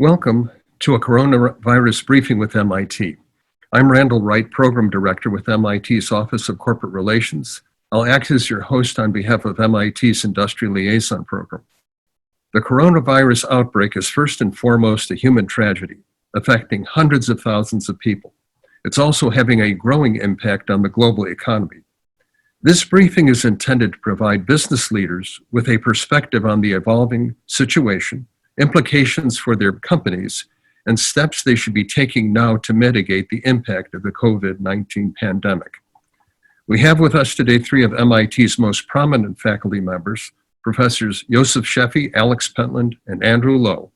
Welcome to a coronavirus briefing with MIT. I'm Randall Wright, Program Director with MIT's Office of Corporate Relations. I'll act as your host on behalf of MIT's Industrial Liaison Program. The coronavirus outbreak is first and foremost a human tragedy, affecting hundreds of thousands of people. It's also having a growing impact on the global economy. This briefing is intended to provide business leaders with a perspective on the evolving situation, implications for their companies, and steps they should be taking now to mitigate the impact of the COVID-19 pandemic. We have with us today three of MIT's most prominent faculty members, Professors Yossi Sheffi, Alex Pentland, and Andrew Lowe,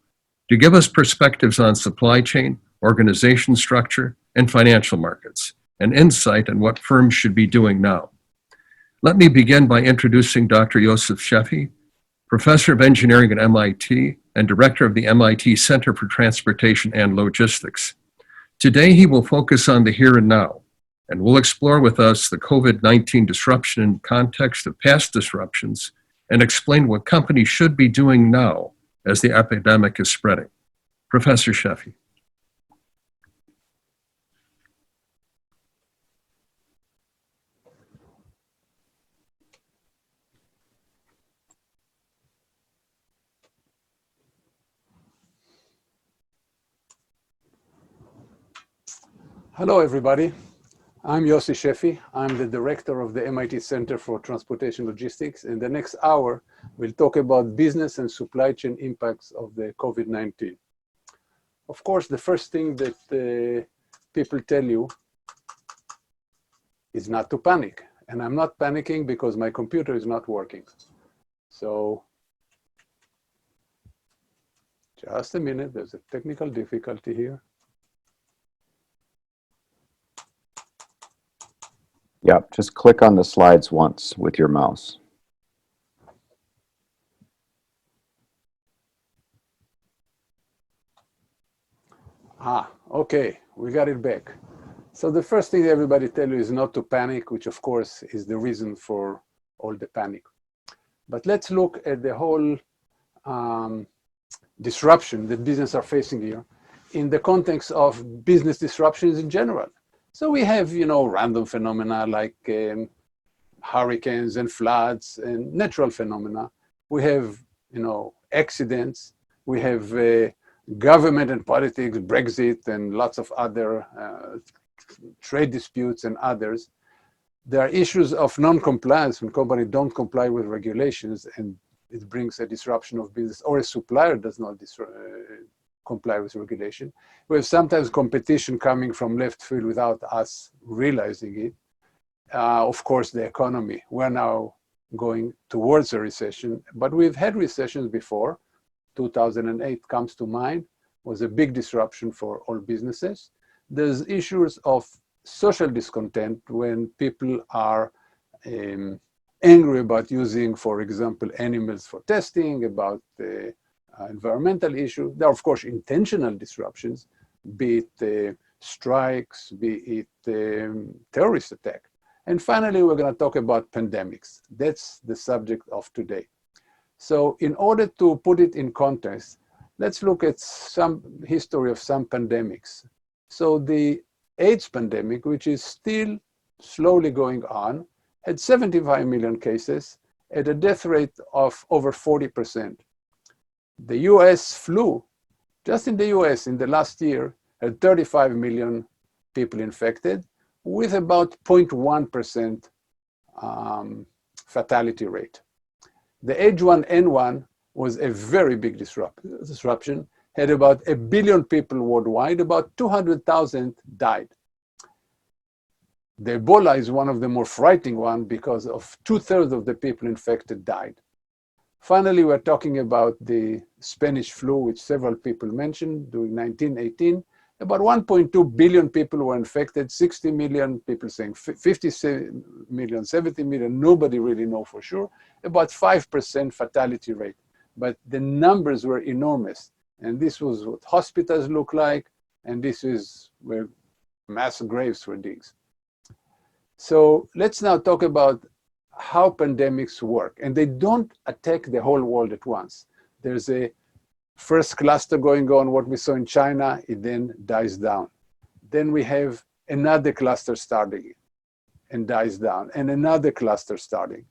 to give us perspectives on supply chain, organization structure, and financial markets, and insight on what firms should be doing now. Let me begin by introducing Dr. Yossi Sheffi, Professor of Engineering at MIT and Director of the MIT Center for Transportation and Logistics. Today, he will focus on the here and now, and will explore with us the COVID-19 disruption in context of past disruptions and explain what companies should be doing now as the epidemic is spreading. Professor Sheffi. Hello, everybody. I'm Yossi Sheffi. I'm the director of the MIT Center for Transportation Logistics. In the next hour, we'll talk about business and supply chain impacts of the COVID-19. Of course, the first thing that people tell you is not to panic. And I'm not panicking because my computer is not working. So just a minute, there's a technical difficulty here. Yep, just click on the slides once with your mouse. Okay, we got it back. So the first thing everybody tell you is not to panic, which of course is the reason for all the panic. But let's look at the whole disruption that businesses are facing here in the context of business disruptions in general. So we have, random phenomena like hurricanes and floods and natural phenomena. We have, accidents. We have government and politics, Brexit, and lots of other trade disputes and others. There are issues of non-compliance when companies don't comply with regulations and it brings a disruption of business, or a supplier does not comply with regulation. We have sometimes competition coming from left field without us realizing it. Of course, the economy. We're now going towards a recession, but we've had recessions before. 2008 comes to mind, was a big disruption for all businesses. There's issues of social discontent when people are angry about using, for example, animals for testing, about environmental issue. There are, of course, intentional disruptions, be it strikes, be it terrorist attack. And finally, we're going to talk about pandemics. That's the subject of today. So in order to put it in context, let's look at some history of some pandemics. So the AIDS pandemic, which is still slowly going on, had 75 million cases at a death rate of over 40%. The US flu, just in the US in the last year, had 35 million people infected with about 0.1% fatality rate. The H1N1 was a very big disruption, had about 1 billion people worldwide, about 200,000 died. The Ebola is one of the more frightening ones because of 2/3 of the people infected died. Finally, we're talking about the Spanish flu, which several people mentioned during 1918. About 1.2 billion people were infected, 60 million people saying 50 million, 70 million, nobody really know for sure, about 5% fatality rate. But the numbers were enormous. And this was what hospitals look like, and this is where mass graves were digged. So let's now talk about how pandemics work. And they don't attack the whole world at once. There's a first cluster going on, what we saw in China, it then dies down. Then we have another cluster starting and dies down, and another cluster starting.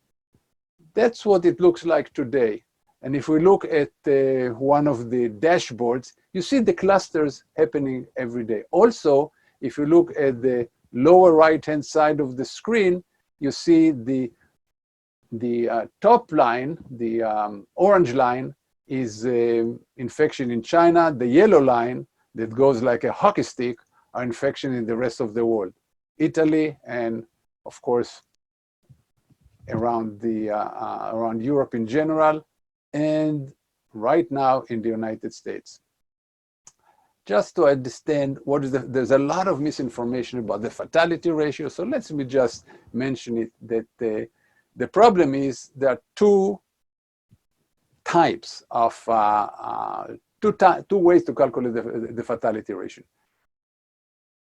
That's what it looks like today. And if we look at one of the dashboards, you see the clusters happening every day. Also, if you look at the lower right-hand side of the screen, you see the top line, the orange line, is infection in China. The yellow line that goes like a hockey stick are infection in the rest of the world. Italy and, of course, around Europe in general, and right now in the United States. Just to understand what is there's a lot of misinformation about the fatality ratio, so let me just mention it, that the problem is there are two types of, two ways to calculate the fatality ratio.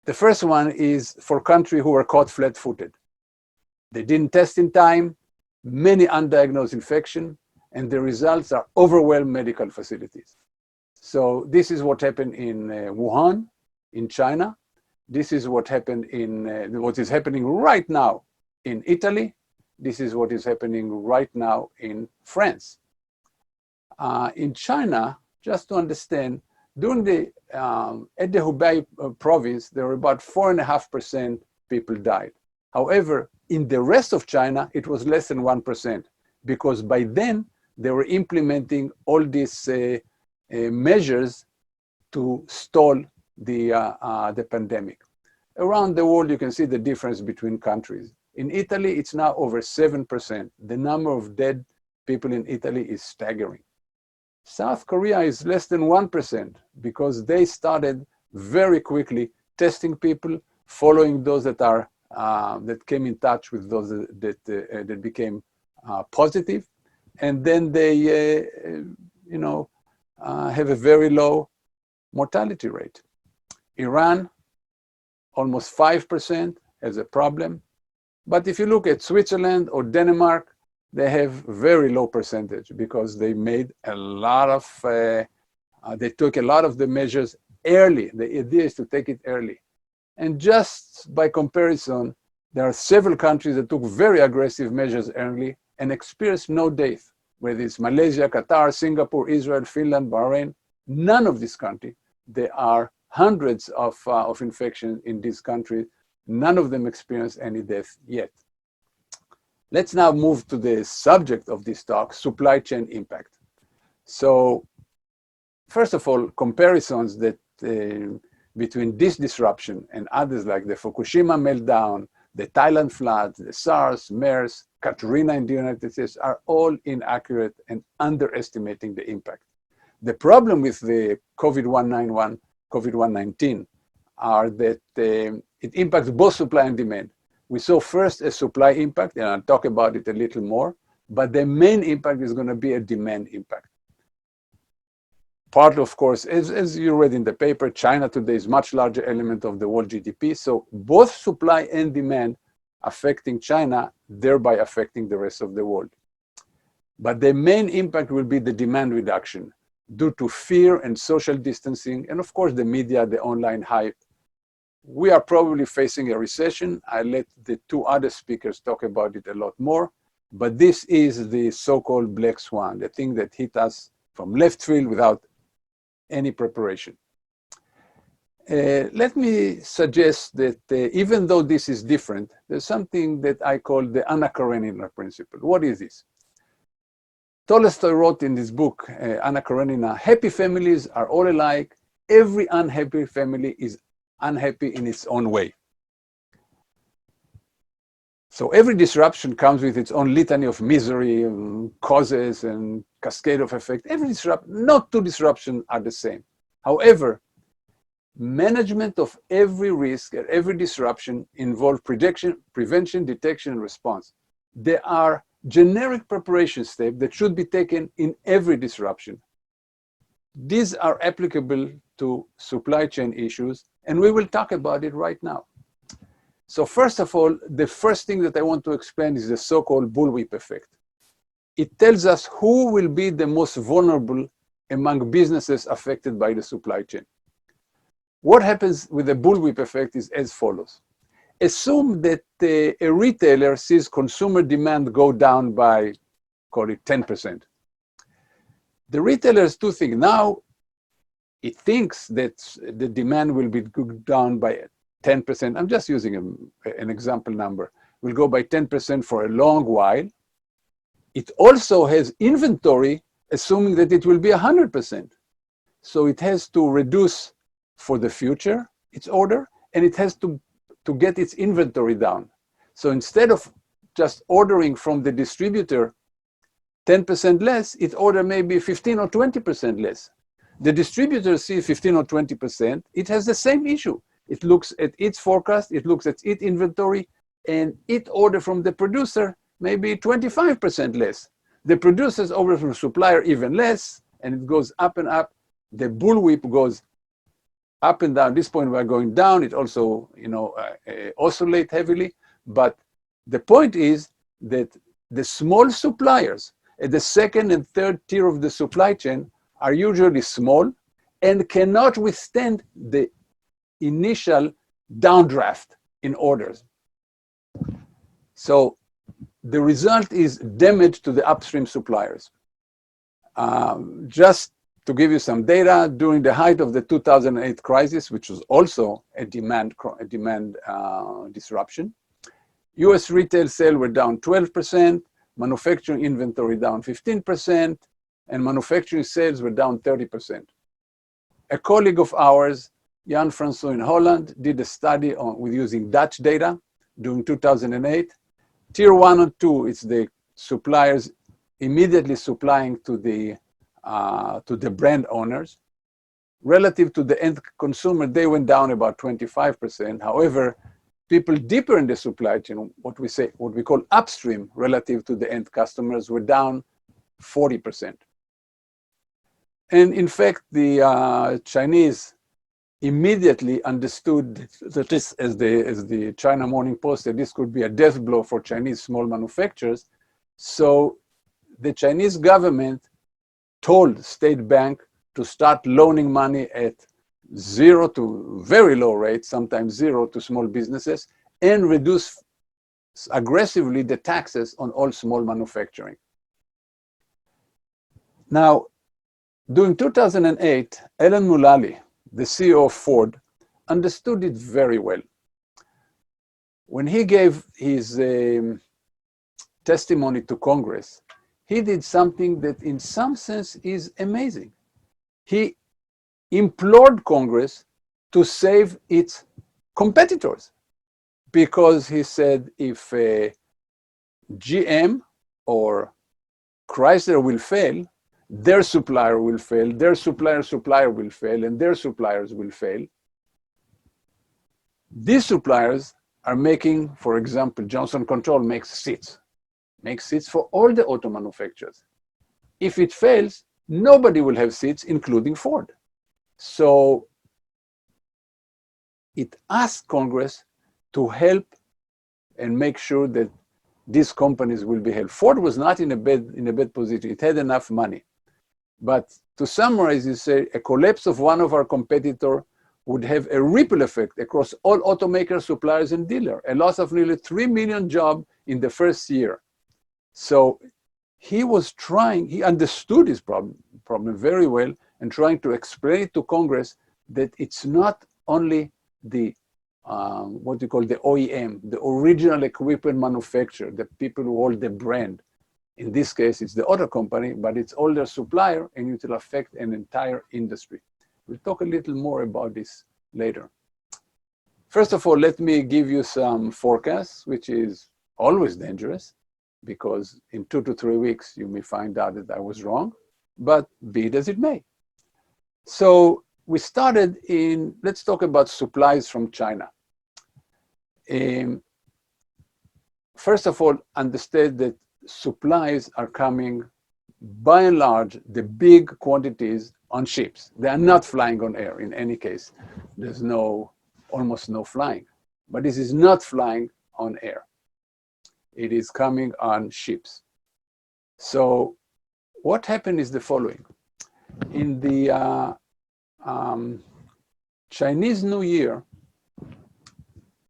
The first one is for countries who were caught flat-footed. They didn't test in time, many undiagnosed infection, and the results are overwhelmed medical facilities. So this is what happened in Wuhan, in China. This is what happened in, what is happening right now in Italy. This is what is happening right now in France. In China, just to understand, during the, at the Hubei province, there were about 4.5% people died. However, in the rest of China, it was less than 1%, because by then, they were implementing all these measures to stall the pandemic. Around the world, you can see the difference between countries. In Italy, it's now over 7%. The number of dead people in Italy is staggering. South Korea is less than 1% because they started very quickly testing people, following those that are that came in touch with those that became positive, and then they, have a very low mortality rate. Iran, almost 5% has a problem. But if you look at Switzerland or Denmark, they have very low percentage because they made a lot of, they took a lot of the measures early. The idea is to take it early. And just by comparison, there are several countries that took very aggressive measures early and experienced no death, whether it's Malaysia, Qatar, Singapore, Israel, Finland, Bahrain. None of these countries. There are hundreds of infections in these countries. None of them experienced any death yet. Let's now move to the subject of this talk, supply chain impact. So, first of all, comparisons that between this disruption and others like the Fukushima meltdown, the Thailand floods, the SARS, MERS, Karenina in the United States are all inaccurate and underestimating the impact. The problem with the COVID-19 are that it impacts both supply and demand. We saw first a supply impact, and I'll talk about it a little more, but the main impact is going to be a demand impact. Part, of course, as you read in the paper, China today is much larger element of the world GDP, so both supply and demand affecting China, thereby affecting the rest of the world. But the main impact will be the demand reduction due to fear and social distancing, and of course the media, the online hype. We are probably facing a recession. I let the two other speakers talk about it a lot more, but this is the so-called black swan, the thing that hit us from left field without any preparation. Let me suggest that even though this is different, there's something that I call the Anna Karenina principle. What is this? Tolstoy wrote in this book, Anna Karenina, happy families are all alike. Every unhappy family is unhappy in its own way. So every disruption comes with its own litany of misery, causes, and cascade of effect. Every disruption, no two disruptions are the same. However, management of every risk and every disruption involve prevention, detection, and response. There are generic preparation steps that should be taken in every disruption. These are applicable to supply chain issues, and we will talk about it right now. So first of all, the first thing that I want to explain is the so-called Bullwhip Effect. It tells us who will be the most vulnerable among businesses affected by the supply chain. What happens with the bullwhip effect is as follows. Assume that a retailer sees consumer demand go down by, call it 10%. The retailer has two things. Now, it thinks that the demand will be down by 10%. I'm just using an example number. Will go by 10% for a long while. It also has inventory, assuming that it will be 100%. So it has to reduce for the future its order, and it has to get its inventory down. So instead of just ordering from the distributor 10% less, it order maybe 15 or 20% less. The distributor sees 15 or 20%, it has the same issue. It looks at its forecast, it looks at its inventory, and it order from the producer maybe 25% less. The producers order from supplier even less, and it goes up and up. The bullwhip goes up and down. At this point we're going down. It also, oscillate heavily. But the point is that the small suppliers at the second and third tier of the supply chain are usually small and cannot withstand the initial downdraft in orders. So the result is damage to the upstream suppliers. Just to give you some data, during the height of the 2008 crisis, which was also a demand disruption, US retail sales were down 12%, manufacturing inventory down 15%, and manufacturing sales were down 30%. A colleague of ours, Jan Francois in Holland, did a study with using Dutch data during 2008. Tier 1 and 2, it's the suppliers immediately supplying to the brand owners. Relative to the end consumer, they went down about 25%. However, people deeper in the supply chain, what we call upstream relative to the end customers, were down 40%. And in fact, the Chinese immediately understood that this, as the China Morning Post said, this could be a death blow for Chinese small manufacturers. So the Chinese government told State Bank to start loaning money at 0 to very low rates, sometimes 0 to small businesses, and reduce aggressively the taxes on all small manufacturing. Now, during 2008, Alan Mulally, the CEO of Ford, understood it very well. When he gave his testimony to Congress, he did something that in some sense is amazing. He implored Congress to save its competitors, because he said if GM or Chrysler will fail, their supplier will fail, their supplier will fail, and their suppliers will fail. These suppliers are making, for example, Johnson Control makes seats for all the auto manufacturers. If it fails, nobody will have seats, including Ford. So it asked Congress to help and make sure that these companies will be helped. Ford was not in a bad position. It had enough money. But to summarize, you say a collapse of one of our competitors would have a ripple effect across all automakers, suppliers, and dealers, a loss of nearly 3 million jobs in the first year. So he understood his problem very well, and trying to explain it to Congress that it's not only the what you call the OEM, the original equipment manufacturer, the people who hold the brand. In this case, it's the auto company, but it's all their supplier, and it will affect an entire industry. We'll talk a little more about this later. First of all, let me give you some forecasts, which is always dangerous, because in 2 to 3 weeks, you may find out that I was wrong, but be it as it may. So we started let's talk about supplies from China. First of all, understand that supplies are coming, by and large, the big quantities on ships. They are not flying on air in any case. There's almost no flying, but this is not flying on air. It is coming on ships. So what happened is the following. In the Chinese New Year,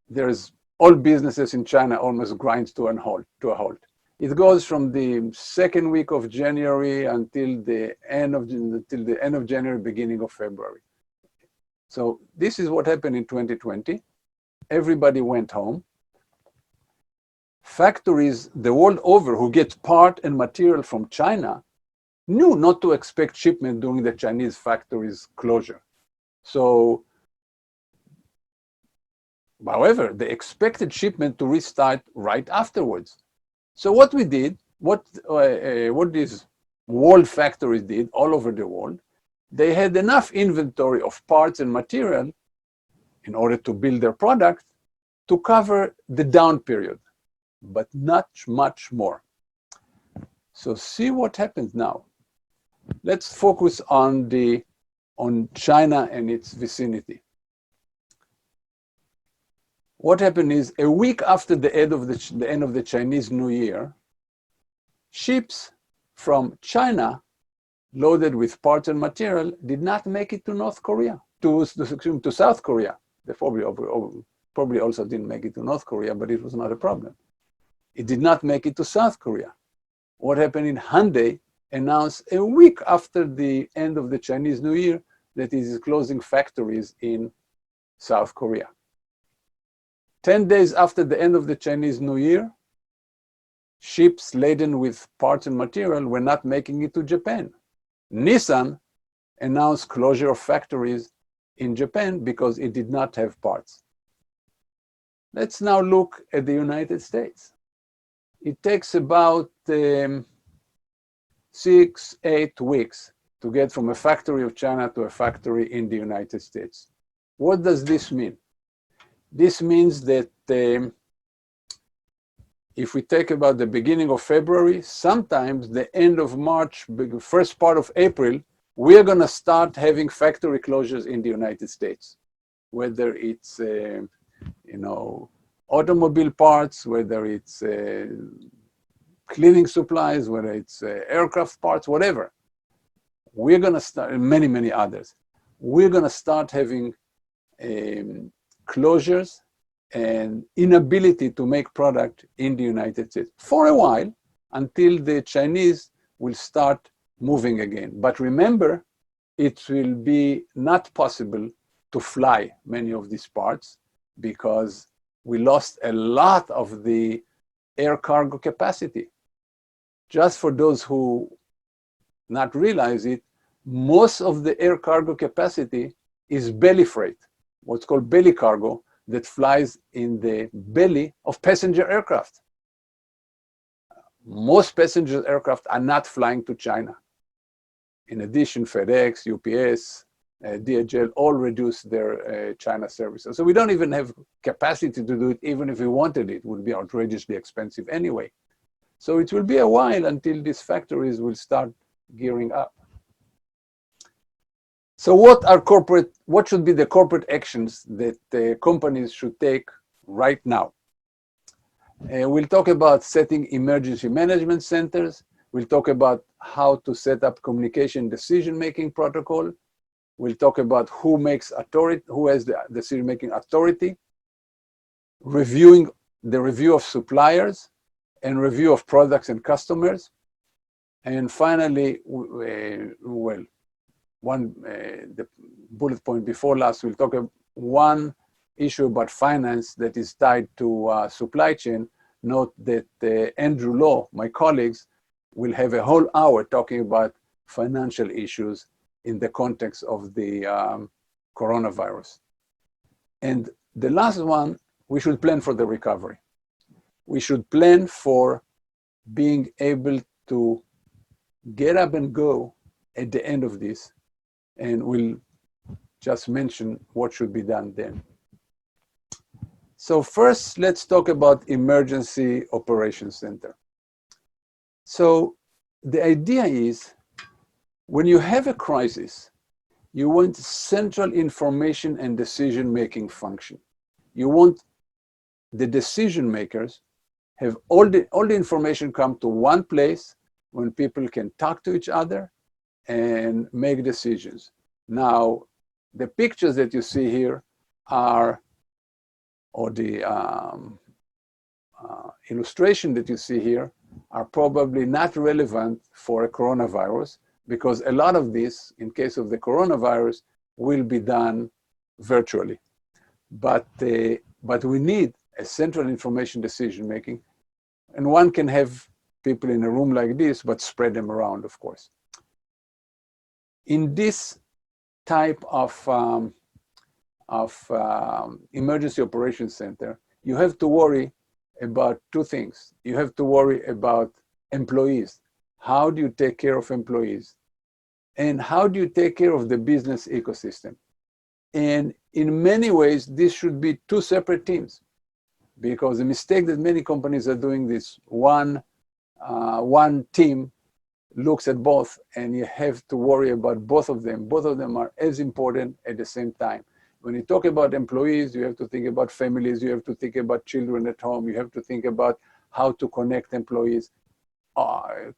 there's all businesses in China almost grinds to a halt. It goes from the second week of January until the end of January, beginning of February. So this is what happened in 2020. Everybody went home. Factories the world over who get part and material from China knew not to expect shipment during the Chinese factories closure. So, however, they expected shipment to restart right afterwards. So what we did, what these world factories did all over the world, they had enough inventory of parts and material in order to build their product to cover the down period, but not much more. So see what happens now. Let's focus on China and its vicinity. What happened is a week after the end of the Chinese New Year, ships from China loaded with parts and material did not make it to North Korea, to South Korea. They probably also didn't make it to North Korea, but it was not a problem. It did not make it to South Korea. What happened in Hyundai announced a week after the end of the Chinese New Year that it is closing factories in South Korea. 10 days after the end of the Chinese New Year, ships laden with parts and material were not making it to Japan. Nissan announced closure of factories in Japan because it did not have parts. Let's now look at the United States. It takes about 6-8 weeks to get from a factory of China to a factory in the United States. What does this mean? This means that if we take about the beginning of February, sometimes the end of March, first part of April, we are going to start having factory closures in the United States, whether it's automobile parts, whether it's cleaning supplies, whether it's aircraft parts, whatever. We're going to start, many others. We're going to start having closures and inability to make product in the United States for a while until the Chinese will start moving again. But remember, it will be not possible to fly many of these parts because we lost a lot of the air cargo capacity. Just for those who not realize it, most of the air cargo capacity is belly freight, what's called belly cargo, that flies in the belly of passenger aircraft. Most passenger aircraft are not flying to China. In addition, FedEx, UPS, DHL all reduced their China services. So we don't even have capacity to do it. Even if we wanted it, it would be outrageously expensive anyway. So it will be a while until these factories will start gearing up. So what should be the corporate actions that companies should take right now? We'll talk about setting emergency management centers. We'll talk about how to set up communication decision-making protocol. We'll talk about who has the decision-making authority, reviewing the review of suppliers, and review of products and customers. And finally, the bullet point before last, we'll talk about one issue about finance that is tied to supply chain. Note that Andrew Law, my colleagues, will have a whole hour talking about financial issues in the context of the coronavirus. And the last one, we should plan for the recovery. We should plan for being able to get up and go at the end of this. And we'll just mention what should be done then. So first, let's talk about Emergency Operations Center. So the idea is, when you have a crisis, you want central information and decision-making function. You want the decision makers have all the information come to one place when people can talk to each other and make decisions. Now, the pictures that you see here are, or the illustration that you see here, are probably not relevant for a coronavirus, because a lot of this, in case of the coronavirus, will be done virtually. But we need a central information decision making, and one can have people in a room like this, but spread them around, of course. In this type of emergency operations center, you have to worry about two things. You have to worry about employees. How do you take care of employees? And how do you take care of the business ecosystem? And in many ways, this should be two separate teams, because the mistake that many companies are doing this, one team looks at both, and you have to worry about both of them. Both of them are as important at the same time. When you talk about employees, you have to think about families, you have to think about children at home, you have to think about how to connect employees,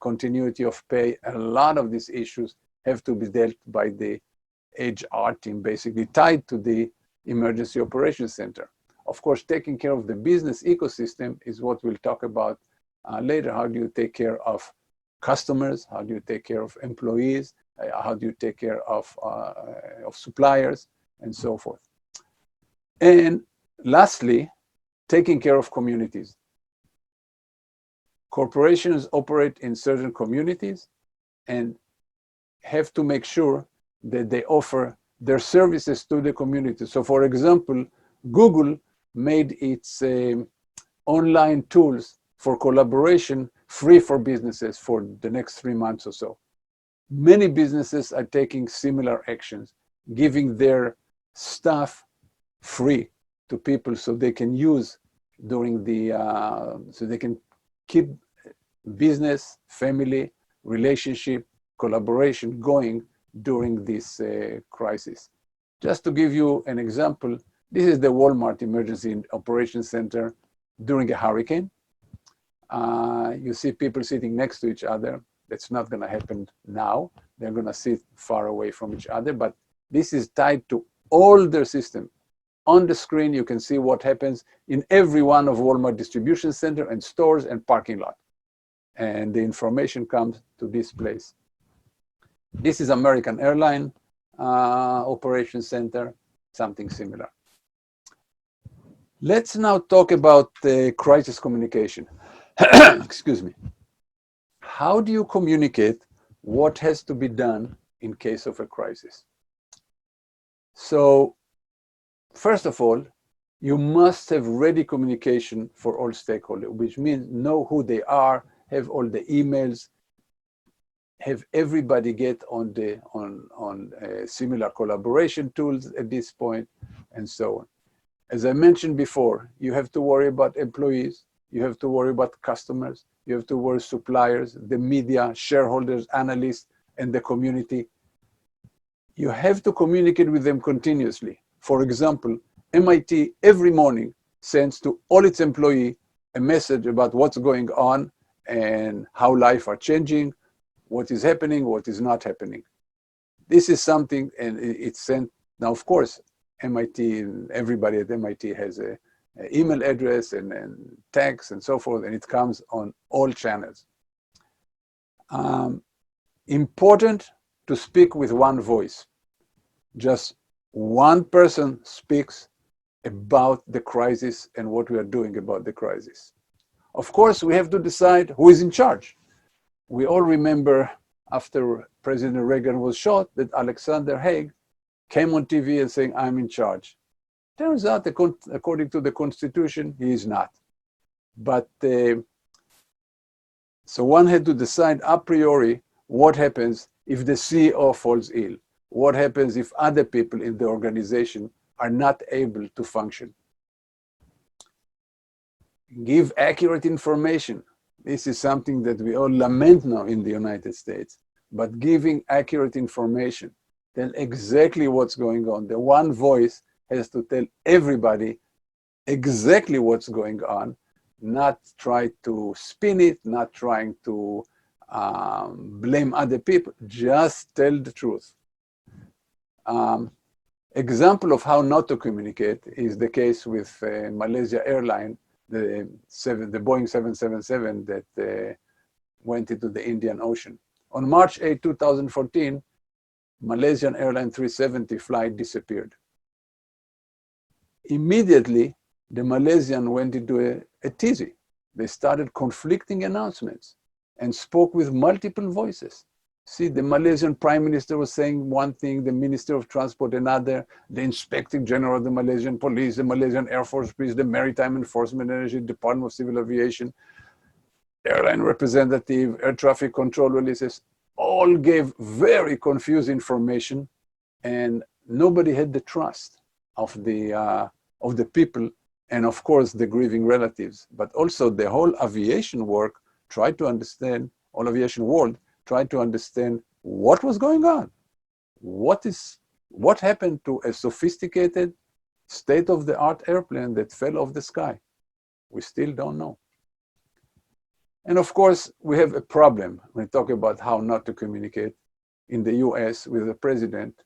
continuity of pay. A lot of these issues have to be dealt by the HR team, basically tied to the emergency operations center. Of course, taking care of the business ecosystem is what we'll talk about later. How do you take care of customers? How do you take care of employees? How do you take care of suppliers, and so forth? And lastly, taking care of communities. Corporations operate in certain communities and have to make sure that they offer their services to the community. So for example, Google made its online tools for collaboration free for businesses for the next 3 months or so. Many businesses are taking similar actions, giving their stuff free to people so they can use during the, so they can keep business, family, relationship, collaboration going during this crisis. Just to give you an example, this is the Walmart Emergency Operations Center during a hurricane. You see people sitting next to each other. That's not going to happen now. They're going to sit far away from each other, but this is tied to all their system. On the screen, you can see what happens in every one of Walmart distribution center and stores and parking lot. And the information comes to this place. This is American Airline Operations Center, something similar. Let's now talk about crisis communication. Excuse me. How do you communicate what has to be done in case of a crisis? So, first of all, you must have ready communication for all stakeholders, which means know who they are, have all the emails, have everybody get on similar collaboration tools at this point, and so on. As I mentioned before, you have to worry about employees, you have to worry about customers, you have to worry suppliers, the media, shareholders, analysts, and the community. You have to communicate with them continuously. For example, MIT every morning sends to all its employees a message about what's going on and how life are changing, what is happening, what is not happening. This is something, and it's sent. Now, of course, MIT, everybody at MIT has an email address and text and so forth, and it comes on all channels. Important to speak with one voice. Just one person speaks about the crisis and what we are doing about the crisis. Of course, we have to decide who is in charge. We all remember after President Reagan was shot that Alexander Haig came on TV and saying, I'm in charge. Turns out, according to the Constitution, he is not. But so one had to decide a priori what happens if the CEO falls ill. What happens if other people in the organization are not able to function? Give accurate information. This is something that we all lament now in the United States. But giving accurate information, tell exactly what's going on. The one voice has to tell everybody exactly what's going on, not try to spin it, not trying to blame other people. Just tell the truth. Example of how not to communicate is the case with Malaysia Airline, the Boeing 777 that went into the Indian Ocean. On March 8, 2014, Malaysian Airline 370 flight disappeared. Immediately, the Malaysian went into a tizzy. They started conflicting announcements and spoke with multiple voices. See, the Malaysian Prime Minister was saying one thing, the Minister of Transport another, the Inspector General of the Malaysian Police, the Malaysian Air Force Police, the Maritime Enforcement Agency, Department of Civil Aviation, airline representative, air traffic control releases, all gave very confused information, and nobody had the trust of the people, and of course the grieving relatives. But also the whole aviation work tried to understand, all aviation world tried to understand what was going on. What happened to a sophisticated, state-of-the-art airplane that fell off the sky? We still don't know. And of course, we have a problem when we talk about how not to communicate in the US with the president.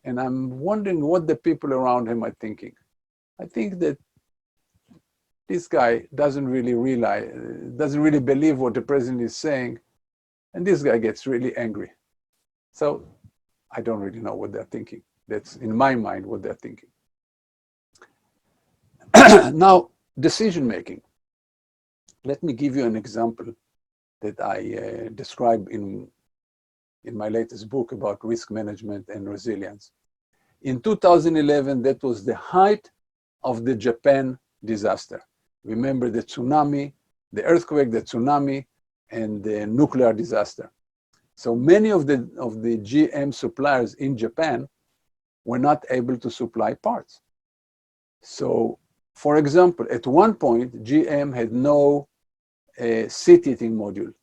And I'm wondering what the people around him are thinking. I think that this guy doesn't really believe what the president is saying. And this guy gets really angry. So I don't really know what they're thinking. That's, in my mind, what they're thinking. Now, decision-making. Let me give you an example that I describe in my latest book about risk management and resilience. In 2011, that was the height of the Japan disaster. Remember the tsunami, the earthquake, the tsunami, and the nuclear disaster. So many of the GM suppliers in Japan were not able to supply parts. So, for example, at one point, GM had no seat heating module.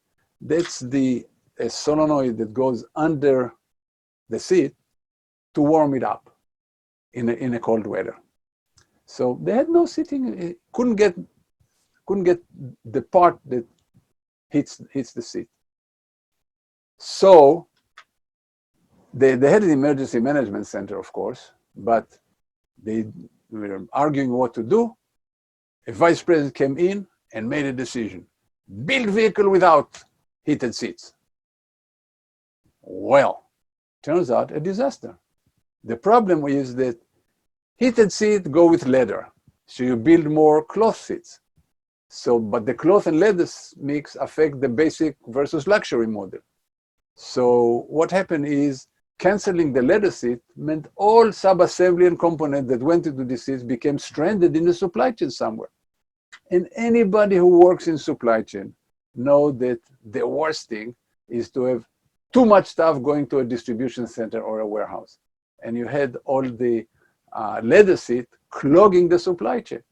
That's the solenoid that goes under the seat to warm it up in a cold weather. So they had no seating, couldn't get the part that hits the seat. So they had an emergency management center, of course, but they were arguing what to do. A vice president came in and made a decision. Build vehicle without heated seats. Well, turns out a disaster. The problem is that heated seats go with leather, so you build more cloth seats. So, but the cloth and leather mix affect the basic versus luxury model. So what happened is canceling the leather seat meant all sub-assembly and components that went into the seats became stranded in the supply chain somewhere. And anybody who works in supply chain know that the worst thing is to have too much stuff going to a distribution center or a warehouse. And you had all the leather seat clogging the supply chain.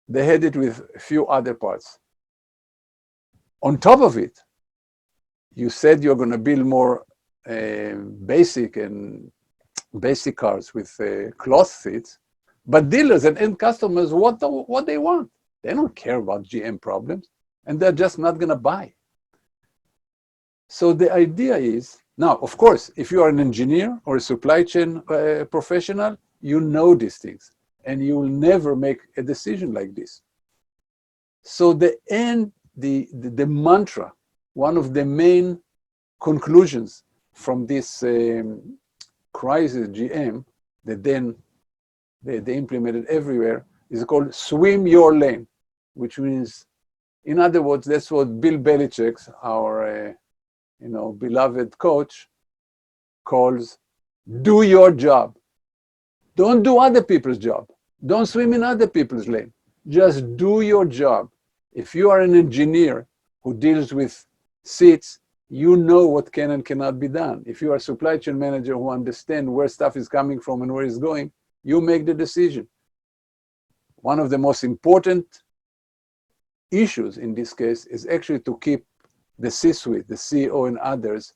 They had it with a few other parts. On top of it, you said you're going to build more basic cars with cloth seats, but dealers and end customers want what they want. They don't care about GM problems, and they're just not going to buy. So the idea is, now, of course, if you are an engineer or a supply chain professional, you know these things, and you will never make a decision like this. So the mantra, one of the main conclusions from this crisis GM that then they implemented everywhere is called swim your lane, which means, in other words, that's what Bill Belichick, our beloved coach, calls do your job. Don't do other people's job. Don't swim in other people's lane. Just do your job. If you are an engineer who deals with seats, you know what can and cannot be done. If you are a supply chain manager who understands where stuff is coming from and where it's going, you make the decision. One of the most important issues in this case is actually to keep the C-suite, the CEO and others,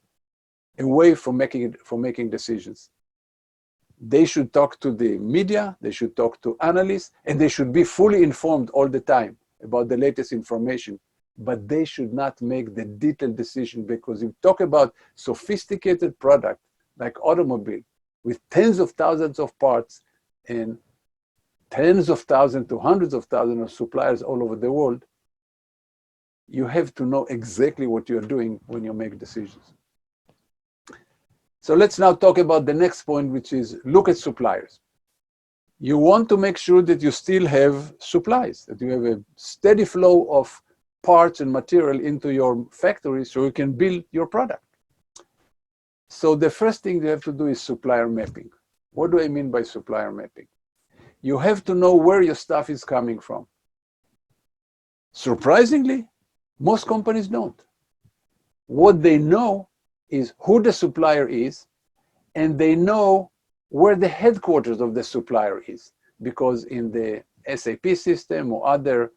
away from making decisions. They should talk to the media, they should talk to analysts, and they should be fully informed all the time about the latest information. but they should not make the detailed decision, because if you talk about sophisticated product like automobile with tens of thousands of parts and tens of thousands to hundreds of thousands of suppliers all over the world, you have to know exactly what you're doing when you make decisions. So let's now talk about the next point, which is look at suppliers. You want to make sure that you still have supplies, that you have a steady flow of parts and material into your factory so you can build your product. So the first thing you have to do is supplier mapping. What do I mean by supplier mapping? You have to know where your stuff is coming from. Surprisingly, most companies don't. What they know is who the supplier is, and they know where the headquarters of the supplier is, because in the SAP system or other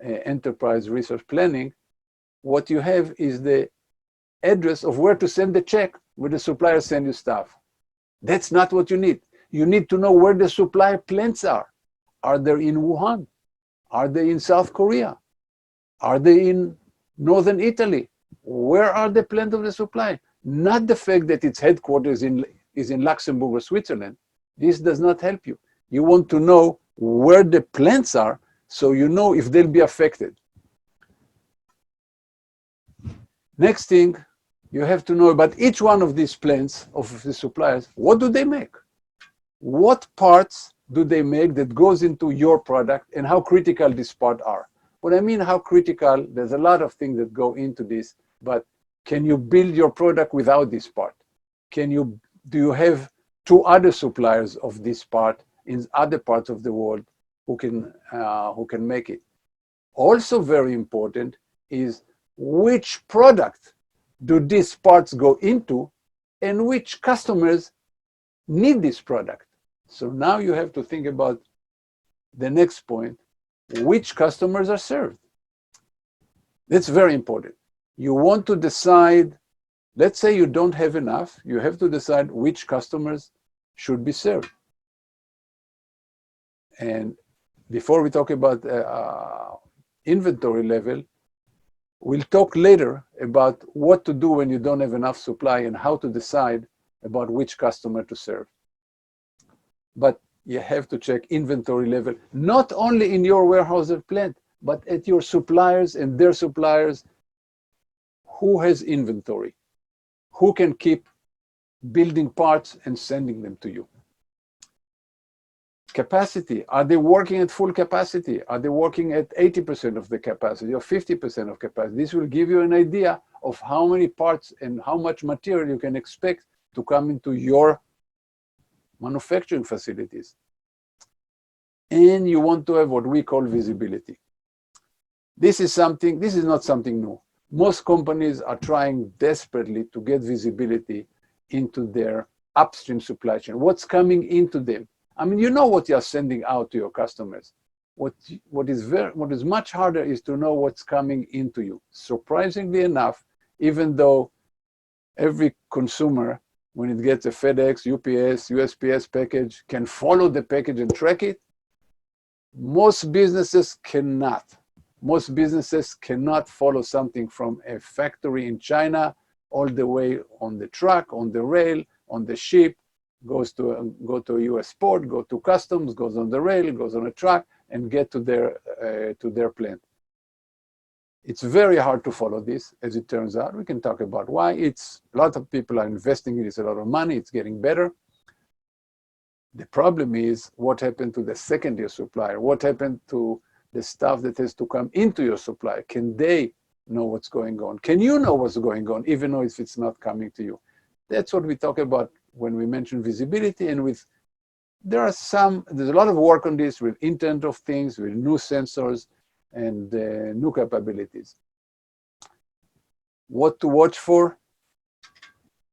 enterprise resource planning, what you have is the address of where to send the check where the supplier send you stuff. That's not what you need. You need to know where the supplier plants are. Are they in Wuhan? Are they in South Korea? Are they in Northern Italy? Where are the plants of the supplier? Not the fact that its headquarters is in Luxembourg or Switzerland. This does not help you. You want to know where the plants are so you know if they'll be affected. Next thing, you have to know about each one of these plants of the suppliers. What do they make? What parts do they make that goes into your product, and how critical these parts are? What I mean how critical, there's a lot of things that go into this, but can you build your product without this part? Do you have two other suppliers of this part in other parts of the world who can make it? Also very important is which product do these parts go into and which customers need this product. So now you have to think about the next point, which customers are served. That's very important. You want to decide, let's say you don't have enough, you have to decide which customers should be served. And before we talk about inventory level, we'll talk later about what to do when you don't have enough supply and how to decide about which customer to serve. But you have to check inventory level, not only in your warehouse or plant, but at your suppliers and their suppliers. Who has inventory? Who can keep building parts and sending them to you? Capacity. Are they working at full capacity? Are they working at 80% of the capacity or 50% of capacity? This will give you an idea of how many parts and how much material you can expect to come into your manufacturing facilities. And you want to have what we call visibility. This is not something new. Most companies are trying desperately to get visibility into their upstream supply chain. What's coming into them? I mean, you know what you're sending out to your customers. What is much harder is to know what's coming into you. Surprisingly enough, even though every consumer, when it gets a FedEx, UPS, USPS package, can follow the package and track it, most businesses cannot. Most businesses cannot follow something from a factory in China all the way on the truck, on the rail, on the ship, go to a US port, go to customs, goes on the rail, goes on a truck, and get to their plant. It's very hard to follow this, as it turns out. We can talk about why. A lot of people are investing in it. It's a lot of money. It's getting better. The problem is what happened to the second-tier supplier? What happened to the stuff that has to come into your supply? Can they know what's going on? Can you know what's going on, even though if it's not coming to you? That's what we talk about when we mention visibility. And there's a lot of work on this with Internet of Things, with new sensors and new capabilities. What to watch for?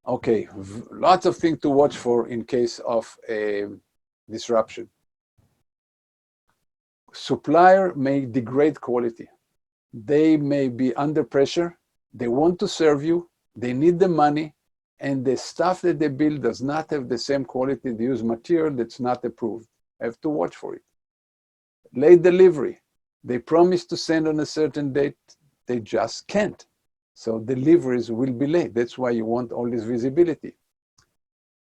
Okay, lots of things to watch for in case of a disruption. Supplier may degrade quality. They may be under pressure. They want to serve you. They need the money. And the stuff that they build does not have the same quality. They use material that's not approved. Have to watch for it. Late delivery. They promise to send on a certain date. they just can't. So deliveries will be late. That's why you want all this visibility.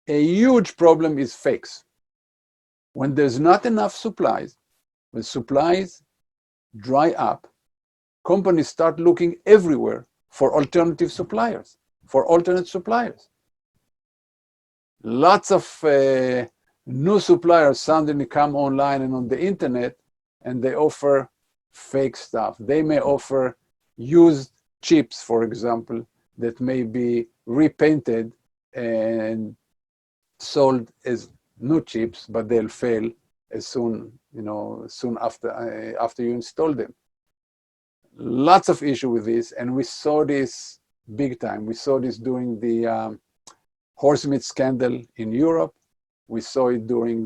A huge problem is fakes. When there's not enough supplies, when supplies dry up, companies start looking everywhere for alternative suppliers, for alternate suppliers. Lots of new suppliers suddenly come online and on the internet, and they offer fake stuff. They may offer used chips, for example, that may be repainted and sold as new chips, but they'll fail as soon after you install them. Lots of issue with this, and we saw this big time. We saw this during the horse meat scandal in Europe. We saw it during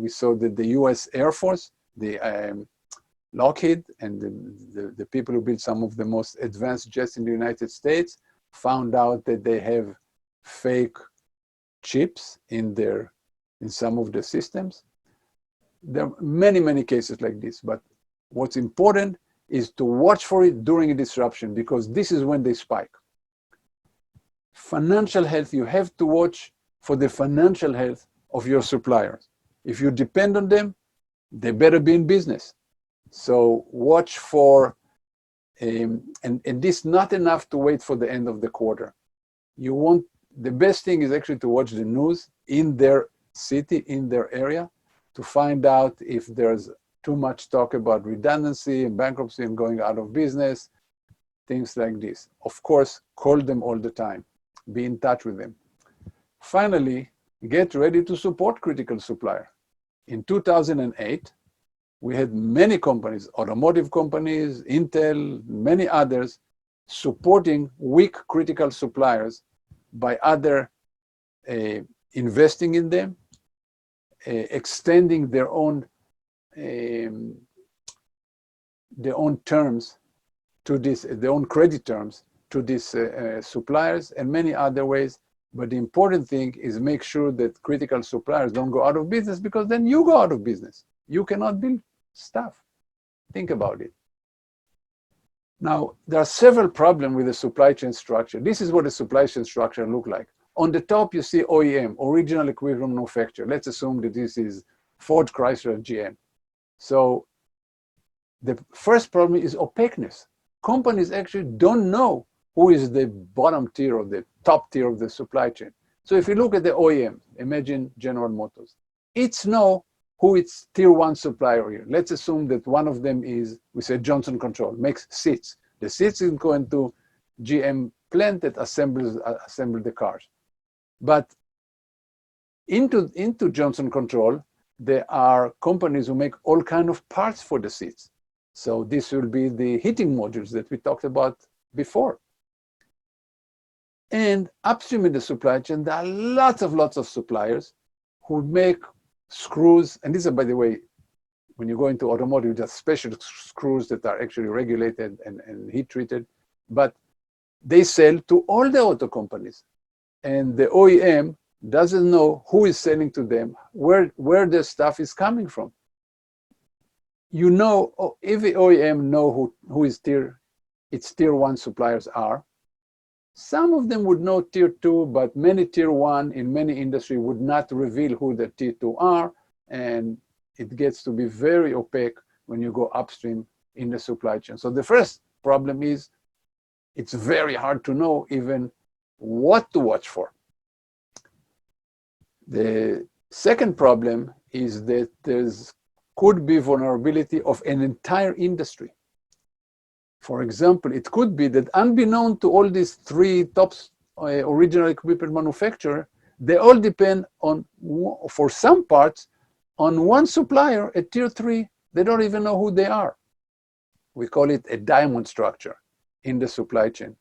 we saw that the US Air Force, the Lockheed, and the people who built some of the most advanced jets in the United States found out that they have fake chips in some of the systems. There are many, many cases like this, but what's important is to watch for it during a disruption, because this is when they spike. Financial health, you have to watch for the financial health of your suppliers. If you depend on them, they better be in business. So watch for, and this not enough to wait for the end of the quarter. The best thing is actually to watch the news in their city, in their area, to find out if there's too much talk about redundancy and bankruptcy and going out of business, things like this. Of course, call them all the time. Be in touch with them. Finally, get ready to support critical supplier. In 2008, we had many companies, automotive companies, Intel, many others, supporting weak critical suppliers by either investing in them, extending their own terms to this, their own credit terms to these suppliers, and many other ways. But the important thing is make sure that critical suppliers don't go out of business, because then you go out of business. You cannot build stuff. Think about it. Now, there are several problems with the supply chain structure. This is what a supply chain structure looks like. On the top, you see OEM, original equipment manufacturer. Let's assume that this is Ford, Chrysler, GM. So the first problem is opaqueness. Companies actually don't know who is the bottom tier or the top tier of the supply chain. So if you look at the OEM, imagine General Motors, it's know who its tier one supplier here. Let's assume that one of them is, we say Johnson Control, makes seats. The seats is going to GM plant that assemble the cars. But into Johnson Control, there are companies who make all kinds of parts for the seats. So this will be the heating modules that we talked about before. And upstream in the supply chain, there are lots of suppliers who make screws. And these are, by the way, when you go into automotive, just special screws that are actually regulated and heat treated. But they sell to all the auto companies. And the OEM doesn't know who is selling to them, where their stuff is coming from. You know, if the OEM know who its tier one suppliers are, some of them would know tier two, but many tier one in many industries would not reveal who the tier two are, and it gets to be very opaque when you go upstream in the supply chain. So the first problem is it's very hard to know even what to watch for. The second problem is that could be vulnerability of an entire industry. For example, it could be that unbeknown to all these three top original equipment manufacturers, they all depend on, for some parts, on one supplier at tier three. They don't even know who they are. We call it a diamond structure in the supply chain.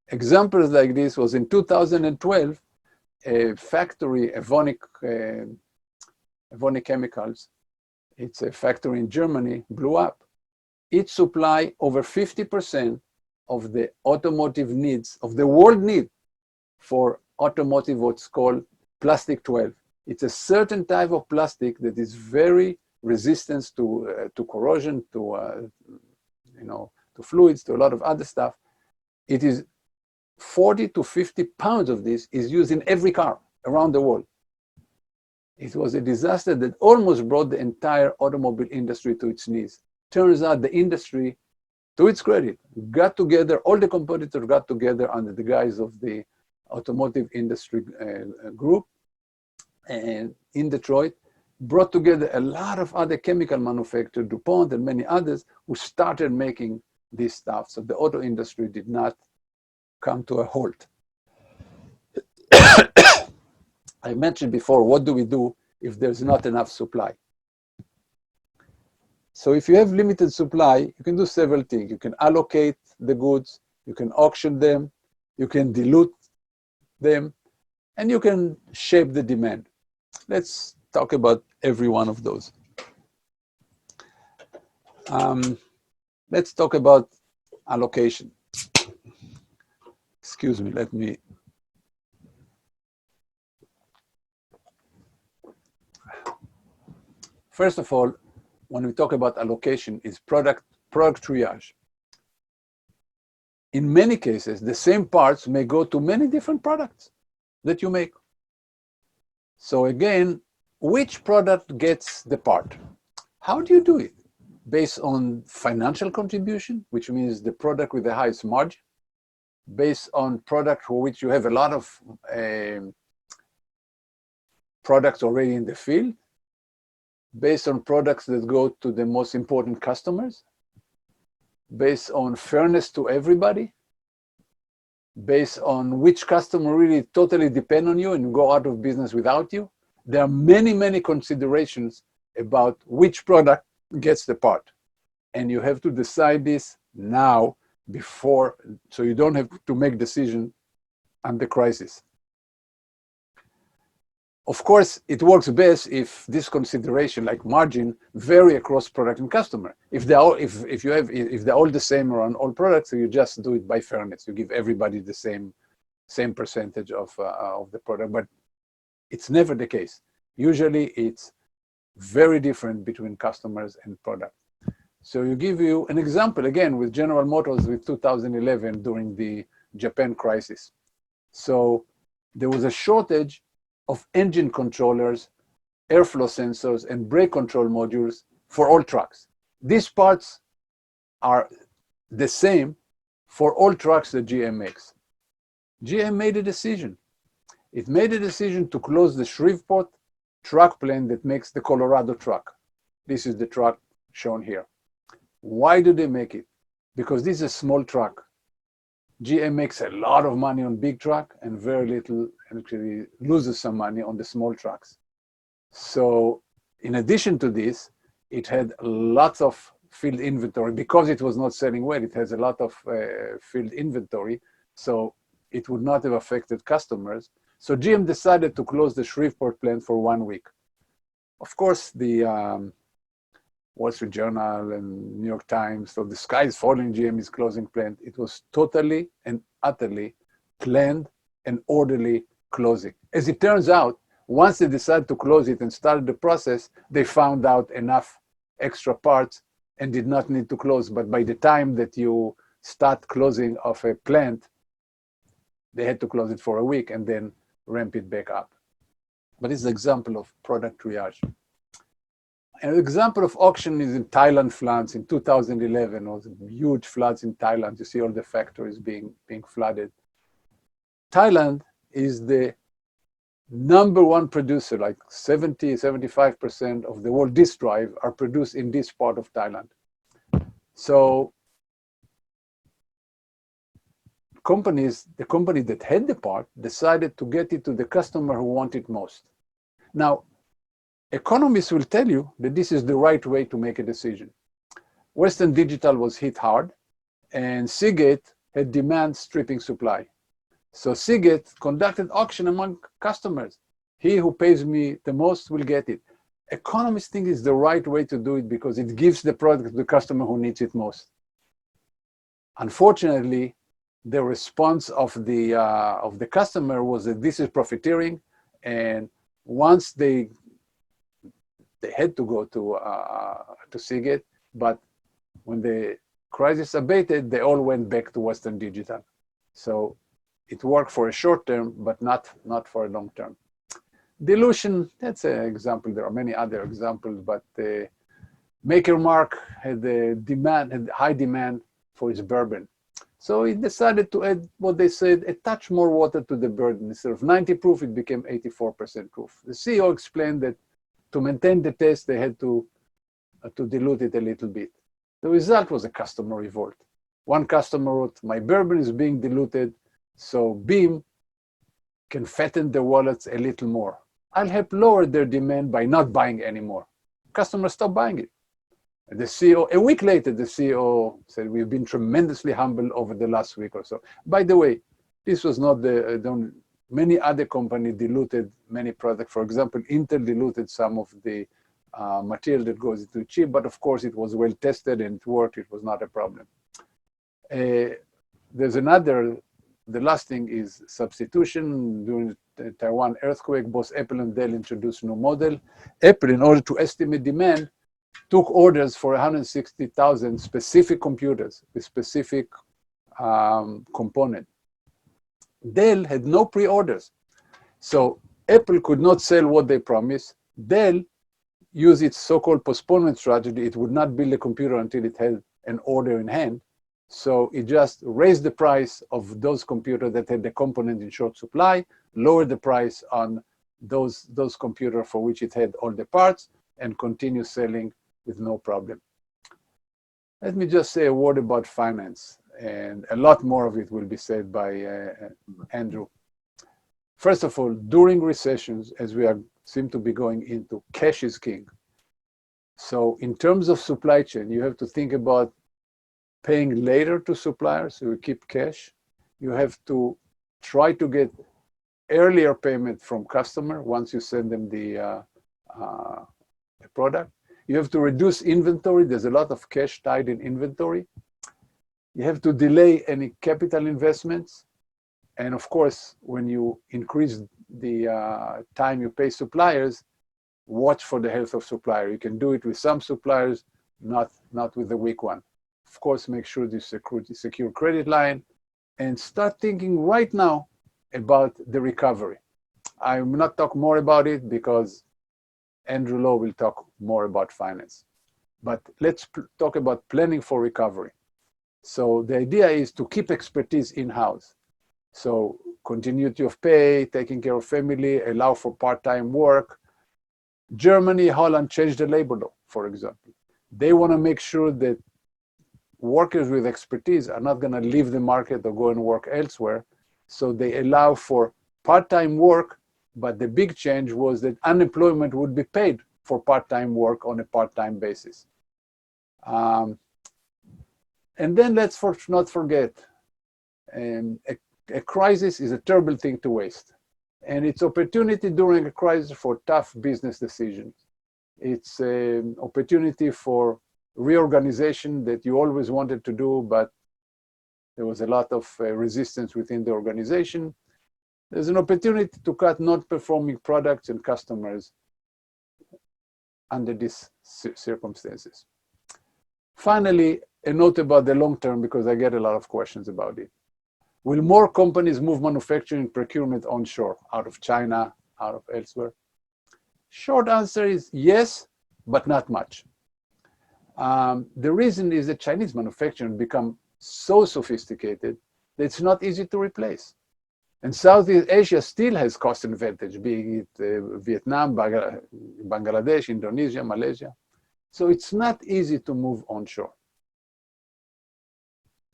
Examples like this was in 2012, a factory, Evonik Chemicals, it's a factory in Germany, blew up. It supplied over 50% of the automotive needs, of the world need for automotive, what's called plastic 12. It's a certain type of plastic that is very resistant to corrosion, to to fluids, to a lot of other stuff. It is 40 to 50 pounds of this is used in every car around the world. It was a disaster that almost brought the entire automobile industry to its knees. Turns out the industry, to its credit, got together, all the competitors got together under the guise of the automotive industry group and in Detroit, brought together a lot of other chemical manufacturers, DuPont and many others, who started making this stuff. So the auto industry did not come to a halt. I mentioned before, what do we do if there's not enough supply? So if you have limited supply, you can do several things. You can allocate the goods, you can auction them, you can dilute them, and you can shape the demand. Let's talk about every one of those. Let's talk about allocation. Excuse me, let me. First of all, when we talk about allocation, it's product triage. In many cases, the same parts may go to many different products that you make. So again, which product gets the part? How do you do it? Based on financial contribution, which means the product with the highest margin, based on product for which you have a lot of products already in the field, based on products that go to the most important customers, based on fairness to everybody, based on which customer really totally depend on you and go out of business without you. There are many, many considerations about which product gets the part. And you have to decide this now before, so you don't have to make decision under crisis. Of course, it works best if this consideration, like margin, vary across product and customer. If they're all, if they're all the same around all products, so you just do it by fairness. You give everybody the same percentage of the product, but it's never the case. Usually, it's very different between customers and product. So you give you an example again with General Motors with 2011 during the Japan crisis. So there was a shortage of engine controllers, airflow sensors, and brake control modules for all trucks. These parts are the same for all trucks that GM makes. GM made a decision. It made a decision to close the Shreveport truck plant that makes the Colorado truck. This is the truck shown here. Why do they make it? Because this is a small truck. GM makes a lot of money on big truck and very little, actually loses some money on the small trucks. So in addition to this, it had lots of field inventory. Because it was not selling well, it has a lot of field inventory, so it would not have affected customers. So GM decided to close the Shreveport plant for 1 week. Of course, the Wall Street Journal and New York Times, so the sky is falling, GM is closing plant. It was totally and utterly planned and orderly closing. As it turns out, once they decided to close it and started the process, they found out enough extra parts and did not need to close. But by the time that you start closing of a plant, they had to close it for a week and then ramp it back up. But it's an example of product triage. An example of auction is in Thailand floods in 2011. There was huge floods in Thailand. You see all the factories being flooded. Thailand is the #1 producer, like 75% of the world disk drive are produced in this part of Thailand. So the company that had the part decided to get it to the customer who wanted it most. Now, economists will tell you that this is the right way to make a decision. Western Digital was hit hard, and Seagate had demand stripping supply. So Seagate conducted auction among customers. He who pays me the most will get it. Economists think it's the right way to do it because it gives the product to the customer who needs it most. Unfortunately, the response of the customer was that this is profiteering, and once they had to go to Seagate, but when the crisis abated, they all went back to Western Digital. So it worked for a short term, but not for a long term. Dilution, that's an example. There are many other examples, but Maker Mark had high demand for his bourbon. So he decided to add what they said, a touch more water to the bourbon. Instead of 90 proof, it became 84% proof. The CEO explained that to maintain the taste, they had to dilute it a little bit. The result was a customer revolt. One customer wrote, my bourbon is being diluted, so Beam can fatten their wallets a little more. I'll help lower their demand by not buying anymore. Customers stopped buying it. And the CEO, a week later, the CEO said, we've been tremendously humbled over the last week or so. By the way, this was not many other companies diluted many products. For example, Intel diluted some of the material that goes into the chip, but of course it was well tested and it worked, it was not a problem. There's another, the last thing is substitution. During the Taiwan earthquake, both Apple and Dell introduced a new model. Apple, in order to estimate demand, took orders for 160,000 specific computers with specific component. Dell had no pre-orders. So Apple could not sell what they promised. Dell used its so-called postponement strategy. It would not build a computer until it had an order in hand. So it just raised the price of those computers that had the component in short supply, lowered the price on those computers for which it had all the parts, and continue selling with no problem. Let me just say a word about finance, and a lot more of it will be said by Andrew. First of all, during recessions, as we seem to be going into, cash is king. So in terms of supply chain, you have to think about paying later to suppliers, so you keep cash. You have to try to get earlier payment from customer once you send them the product. You have to reduce inventory. There's a lot of cash tied in inventory. You have to delay any capital investments. And of course, when you increase the time you pay suppliers, watch for the health of supplier. You can do it with some suppliers, not with the weak one. Of course, make sure you secure credit line and start thinking right now about the recovery. I will not talk more about it because Andrew Lowe will talk more about finance. But let's talk about planning for recovery. So the idea is to keep expertise in-house. So continuity of pay, taking care of family, allow for part-time work. Germany, Holland changed the labor law, for example. They want to make sure that workers with expertise are not going to leave the market or go and work elsewhere. So they allow for part-time work, but the big change was that unemployment would be paid for part-time work on a part-time basis. And then let's not forget, a crisis is a terrible thing to waste. And it's opportunity during a crisis for tough business decisions. It's an opportunity for reorganization that you always wanted to do, but there was a lot of resistance within the organization. There's an opportunity to cut non-performing products and customers under these circumstances. Finally, a note about the long term, because I get a lot of questions about it. Will more companies move manufacturing procurement onshore, out of China, out of elsewhere? Short answer is yes, but not much. The reason is that Chinese manufacturing become so sophisticated that it's not easy to replace. And Southeast Asia still has cost advantage, being it Vietnam, Bangladesh, Indonesia, Malaysia. So it's not easy to move onshore.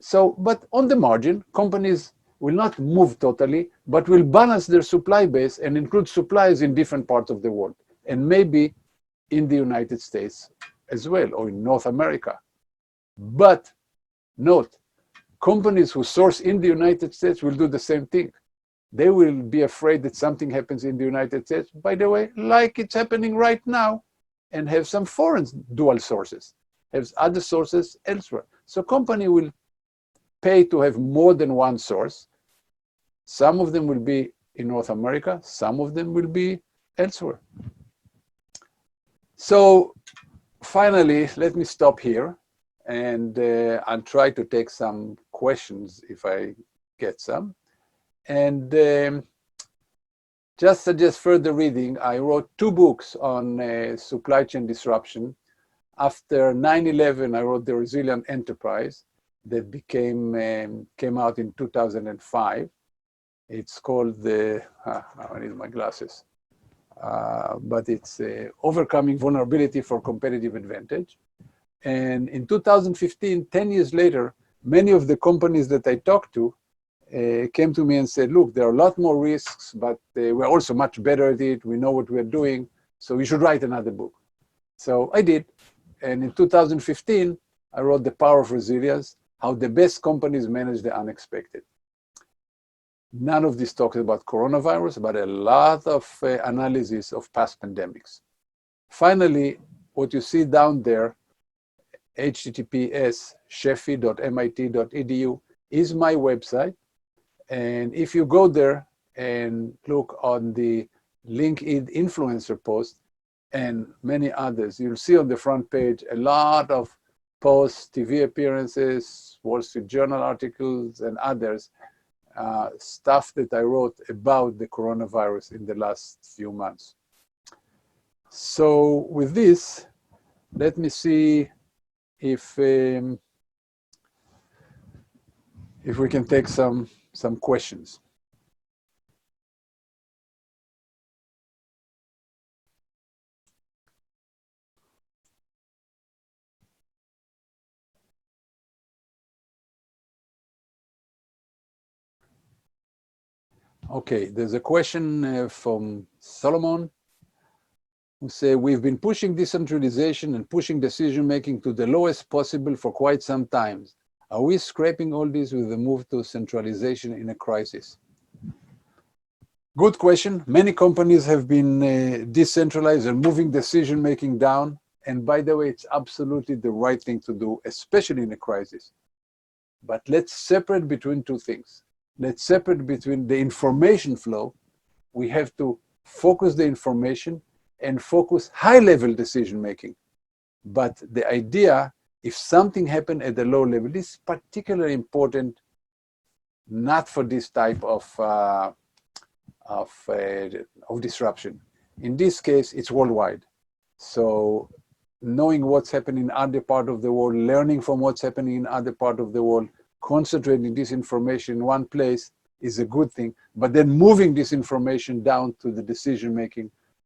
So, but on the margin, companies will not move totally, but will balance their supply base and include suppliers in different parts of the world, and maybe in the United States as well, or in North America. But note, companies who source in the United States will do the same thing. They will be afraid that something happens in the United States, by the way, like it's happening right now, and have some foreign dual sources, have other sources elsewhere. So company will pay to have more than one source. Some of them will be in North America, some of them will be elsewhere. So finally, let me stop here and I'll try to take some questions if I get some. And just suggest further reading. I wrote 2 books on supply chain disruption. After 9/11, I wrote The Resilient Enterprise that came out in 2005. It's called I need my glasses. But it's Overcoming Vulnerability for Competitive Advantage. And in 2015, 10 years later, many of the companies that I talked to came to me and said, look, there are a lot more risks, but we're also much better at it. We know what we're doing, so we should write another book. So I did. And in 2015, I wrote The Power of Resilience, How the Best Companies Manage the Unexpected. None of this talks about coronavirus, but a lot of analysis of past pandemics. Finally, what you see down there, https://sheffi.mit.edu is my website. And if you go there and look on the LinkedIn influencer post and many others, you'll see on the front page a lot of posts, TV appearances, Wall Street Journal articles, and others, stuff that I wrote about the coronavirus in the last few months. So with this, let me see if we can take some questions. Okay, there's a question from Solomon who say, we've been pushing decentralization and pushing decision-making to the lowest possible for quite some time. Are we scraping all this with the move to centralization in a crisis? Good question. Many companies have been decentralized and moving decision-making down. And by the way, it's absolutely the right thing to do, especially in a crisis. But let's separate between 2 things. Let's separate between the information flow. We have to focus the information and focus high-level decision-making. But the idea, if something happened at the low level, is particularly important, not for this type of disruption. In this case, it's worldwide. So knowing what's happening in other part of the world, learning from what's happening in other part of the world, concentrating this information in one place is a good thing, but then moving this information down to the decision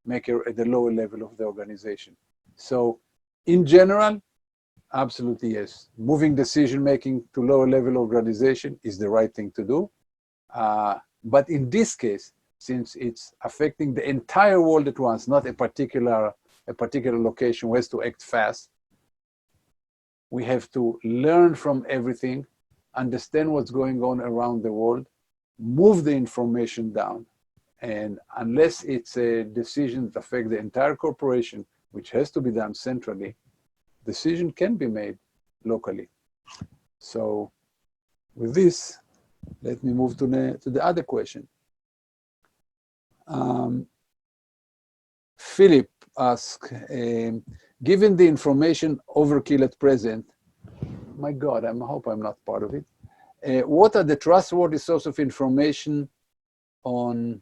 maker at the lower level of the organization. So in general, absolutely yes. Moving decision making to lower level organization is the right thing to do. But in this case, since it's affecting the entire world at once, not a particular location who has to act fast, we have to learn from everything, understand what's going on around the world, move the information down. And unless it's a decision that affects the entire corporation, which has to be done centrally, decision can be made locally. So with this, let me move to the other question. Philip asked, given the information overkill at present, my God, I hope I'm not part of it. What are the trustworthy source of information on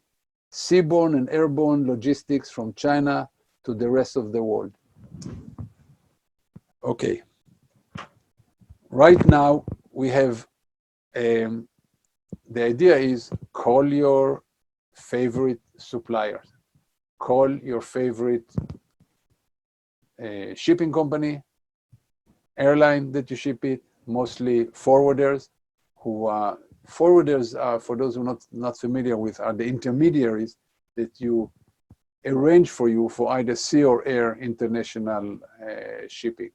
seaborne and airborne logistics from China to the rest of the world? Okay. Right now, we have, the idea is call your favorite suppliers. Call your favorite shipping company, airline that you ship it, mostly forwarders, forwarders are, for those who are not familiar with, are the intermediaries that you arrange for you for either sea or air international shipping.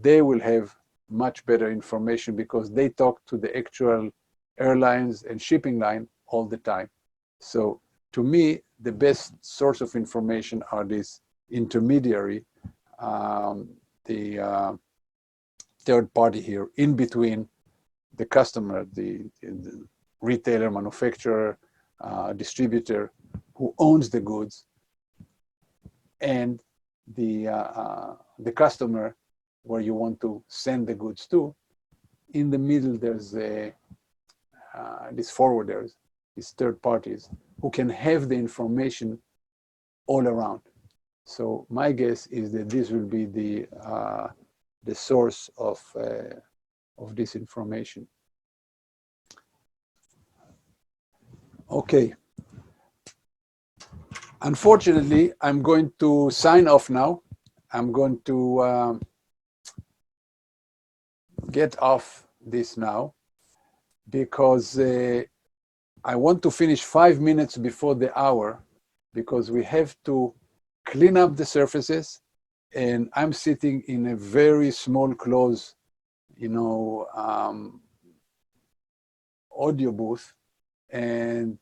They will have much better information because they talk to the actual airlines and shipping line all the time. So to me, the best source of information are this intermediary, the third party here, in between the customer, the retailer, manufacturer, distributor who owns the goods, and the customer where you want to send the goods to. In the middle, there's these forwarders, these third parties, who can have the information all around. So my guess is that this will be the source of this information. Okay. Unfortunately, I'm going to sign off now. I'm going to get off this now because I want to finish 5 minutes before the hour, because we have to clean up the surfaces, and I'm sitting in a very small, close, audio booth, and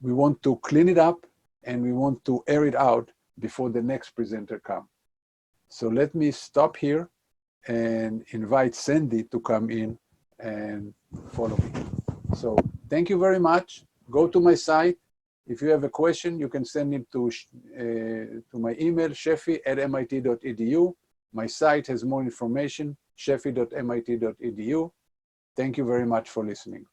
we want to clean it up and we want to air it out before the next presenter comes. So let me stop here and invite Sandy to come in and follow me. So thank you very much. Go to my site. If you have a question, you can send it to my email, sheffi@mit.edu. My site has more information, sheffi.mit.edu. Thank you very much for listening.